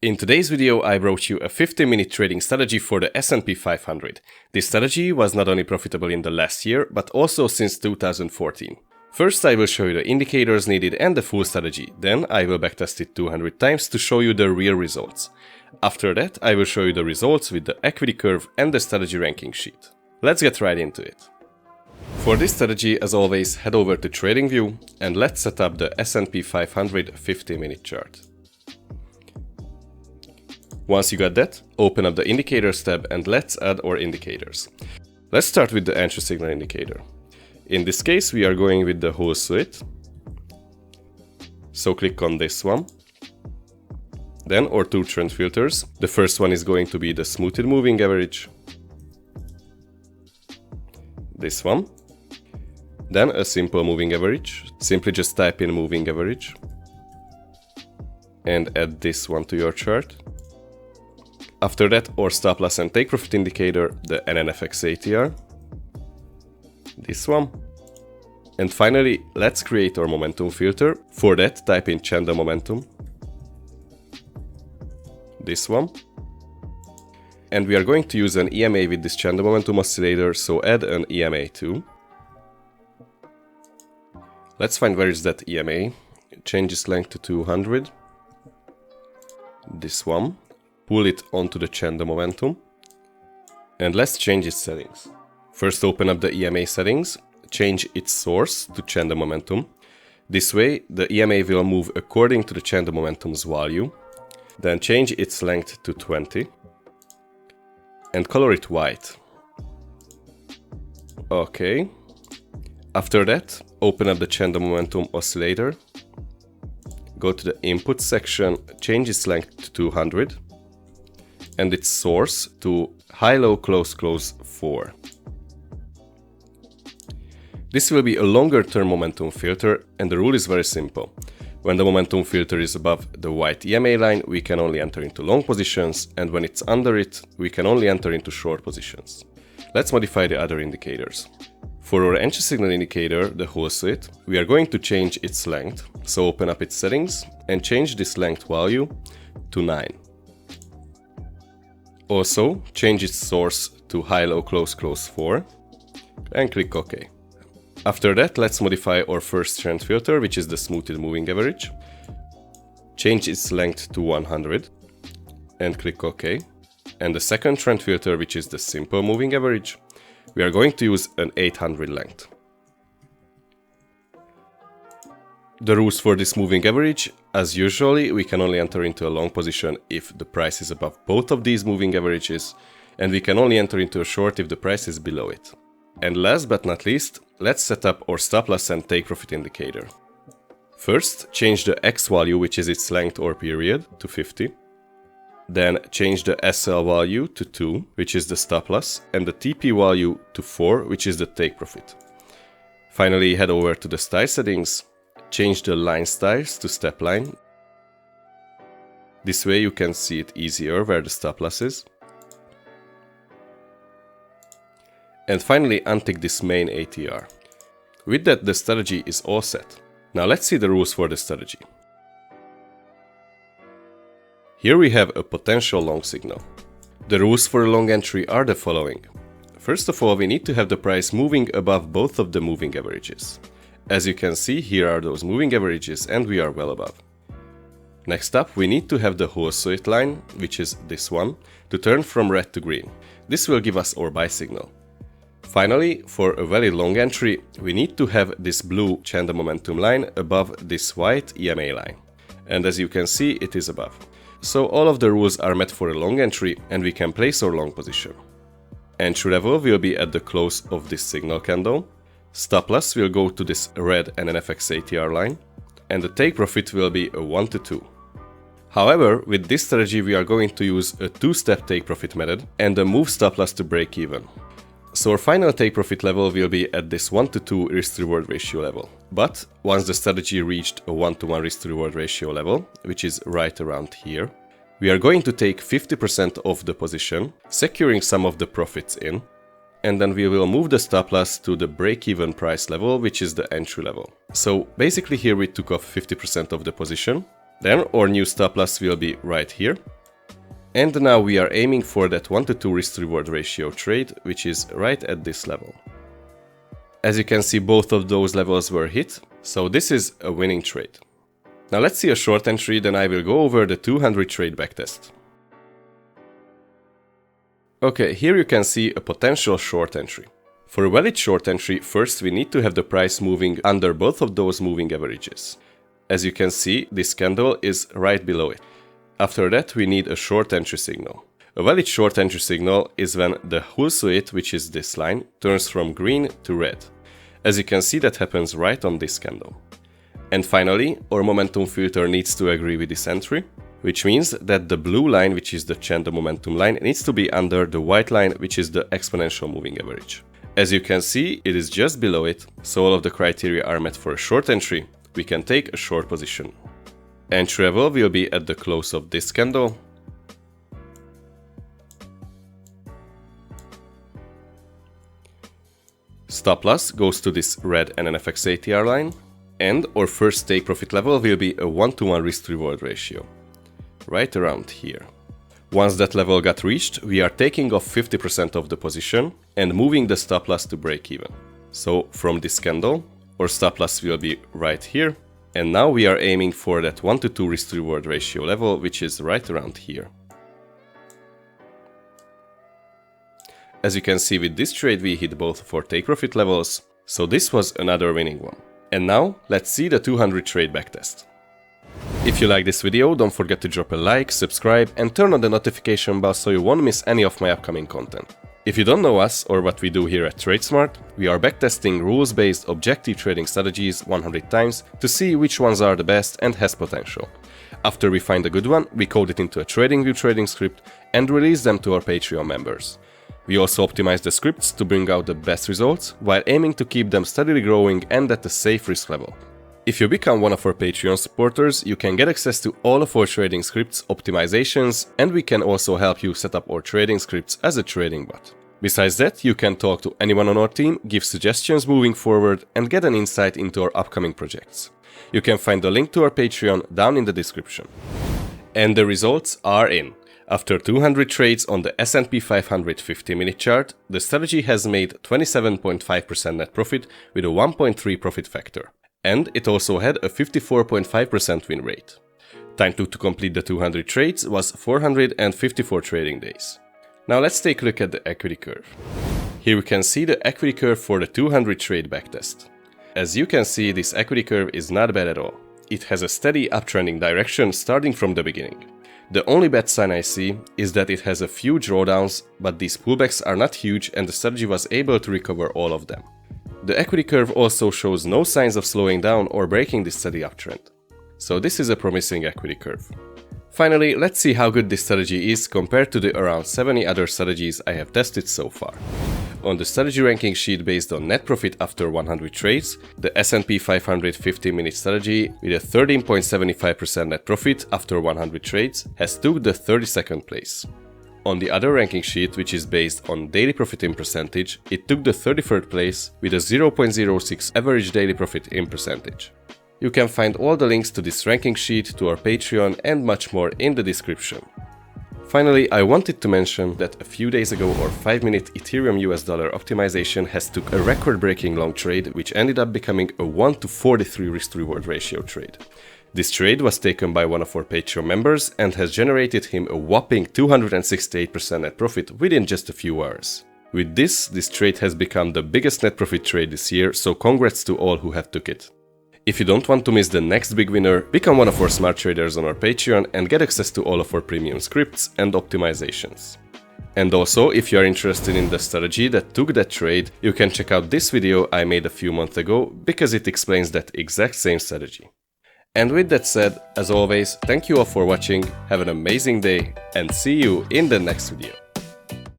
In today's video, I brought you a 15-minute trading strategy for the S&P 500. This strategy was not only profitable in the last year, but also since 2014. First, I will show you the indicators needed and the full strategy. Then I will backtest it 200 times to show you the real results. After that, I will show you the results with the equity curve and the strategy ranking sheet. Let's get right into it. For this strategy, as always, head over to TradingView and let's set up the S&P 500 15-minute chart. Once you got that, open up the Indicators tab and let's add our indicators. Let's start with the entry signal indicator. In this case, we are going with the whole suite. So click on this one. Then our two trend filters. The first one is going to be the smoothed moving average. This one. Then a simple moving average. Simply just type in moving average. And add this one to your chart. After that, our stop loss and take profit indicator, the NNFX ATR. This one. And finally, let's create our momentum filter. For that, type in Chande Momentum. This one. And we are going to use an EMA with this Chande Momentum oscillator, so add an EMA too. Let's find where is that EMA. Change its length to 200. This one. Pull it onto the Chande Momentum. And let's change its settings. First, open up the EMA settings. Change its source to Chande Momentum. This way, the EMA will move according to the Chande Momentum's value. Then change its length to 20. And color it white. Okay. After that, open up the Chande Momentum oscillator. Go to the input section, change its length to 200. And its source to high, low, close, close 4. This will be a longer term momentum filter, and the rule is very simple. When the momentum filter is above the white EMA line, we can only enter into long positions, and when it's under it, we can only enter into short positions. Let's modify the other indicators. For our entry signal indicator, the whole suite, we are going to change its length, so open up its settings and change this length value to 9. Also, change its source to high, low, close, close 4 and click OK. After that, let's modify our first trend filter, which is the smoothed moving average. Change its length to 100 and click OK. And the second trend filter, which is the simple moving average, we are going to use an 800 length. The rules for this moving average, as usually, we can only enter into a long position if the price is above both of these moving averages, and we can only enter into a short if the price is below it. And last but not least, let's set up our stop loss and take profit indicator. First, change the X value, which is its length or period, to 50. Then change the SL value to 2, which is the stop loss, and the TP value to 4, which is the take profit. Finally, head over to the style settings. Change the line styles to step line. This way you can see it easier where the stop loss is. And finally untick this main ATR. With that, the strategy is all set. Now let's see the rules for the strategy. Here we have a potential long signal. The rules for a long entry are the following. First of all, we need to have the price moving above both of the moving averages. As you can see, here are those moving averages and we are well above. Next up, we need to have the whole suite line, which is this one, to turn from red to green. This will give us our buy signal. Finally, for a very long entry, we need to have this blue Chande Momentum line above this white EMA line. And as you can see, it is above. So all of the rules are met for a long entry and we can place our long position. Entry level will be at the close of this signal candle. Stop loss will go to this red NNFX ATR line, and the take profit will be a 1 to 2. However, with this strategy we are going to use a two-step take profit method and a move stop loss to break even. So our final take profit level will be at this 1 to 2 risk to reward ratio level. But once the strategy reached a 1 to 1 risk to reward ratio level, which is right around here, we are going to take 50% of the position, securing some of the profits in, and then we will move the stop loss to the break-even price level, which is the entry level. So basically here we took off 50% of the position. Then our new stop loss will be right here. And now we are aiming for that 1:2 risk-reward ratio trade, which is right at this level. As you can see, both of those levels were hit, so this is a winning trade. Now let's see a short entry, then I will go over the 200 trade backtest. Okay, here you can see a potential short entry. For a valid short entry, first we need to have the price moving under both of those moving averages. As you can see, this candle is right below it. After that, we need a short entry signal. A valid short entry signal is when the whole suite, which is this line, turns from green to red. As you can see, that happens right on this candle. And finally, our momentum filter needs to agree with this entry, which means that the blue line, which is the Chande Momentum line, needs to be under the white line, which is the exponential moving average. As you can see, it is just below it, so all of the criteria are met for a short entry. We can take a short position. Entry level will be at the close of this candle. Stop loss goes to this red NNFX ATR line. And our first take profit level will be a 1:1 risk-reward ratio, right around here. Once that level got reached, we are taking off 50% of the position and moving the stop loss to break even. So from this candle, our stop loss will be right here. And now we are aiming for that 1:2 risk-reward ratio level, which is right around here. As you can see, with this trade we hit both of our take profit levels, so this was another winning one. And now, let's see the 200 trade backtest. If you like this video, don't forget to drop a like, subscribe and turn on the notification bell so you won't miss any of my upcoming content. If you don't know us or what we do here at TradeSmart, we are backtesting rules-based objective trading strategies 100 times to see which ones are the best and has potential. After we find a good one, we code it into a TradingView trading script and release them to our Patreon members. We also optimize the scripts to bring out the best results, while aiming to keep them steadily growing and at a safe risk level. If you become one of our Patreon supporters, you can get access to all of our trading scripts, optimizations, and we can also help you set up our trading scripts as a trading bot. Besides that, you can talk to anyone on our team, give suggestions moving forward, and get an insight into our upcoming projects. You can find the link to our Patreon down in the description. And the results are in. After 200 trades on the S&P 500 50-minute chart, the strategy has made 27.5% net profit with a 1.3 profit factor. And it also had a 54.5% win rate. Time to complete the 200 trades was 454 trading days. Now let's take a look at the equity curve. Here we can see the equity curve for the 200 trade backtest. As you can see, this equity curve is not bad at all. It has a steady uptrending direction starting from the beginning. The only bad sign I see is that it has a few drawdowns, but these pullbacks are not huge and the strategy was able to recover all of them. The equity curve also shows no signs of slowing down or breaking this steady uptrend. So this is a promising equity curve. Finally, let's see how good this strategy is compared to the around 70 other strategies I have tested so far. On the strategy ranking sheet based on net profit after 100 trades, the S&P 500 50-minute strategy with a 13.75% net profit after 100 trades has took the 32nd place. On the other ranking sheet, which is based on daily profit in percentage, it took the 33rd place with a 0.06 average daily profit in percentage. You can find all the links to this ranking sheet, to our Patreon and much more in the description. Finally, I wanted to mention that a few days ago our 5-minute Ethereum US dollar optimization has took a record-breaking long trade which ended up becoming a 1:43 risk-reward ratio trade. This trade was taken by one of our Patreon members and has generated him a whopping 268% net profit within just a few hours. With this trade has become the biggest net profit trade this year, so congrats to all who have took it. If you don't want to miss the next big winner, become one of our smart traders on our Patreon and get access to all of our premium scripts and optimizations. And also, if you are interested in the strategy that took that trade, you can check out this video I made a few months ago because it explains that exact same strategy. And with that said, as always, thank you all for watching, have an amazing day and see you in the next video.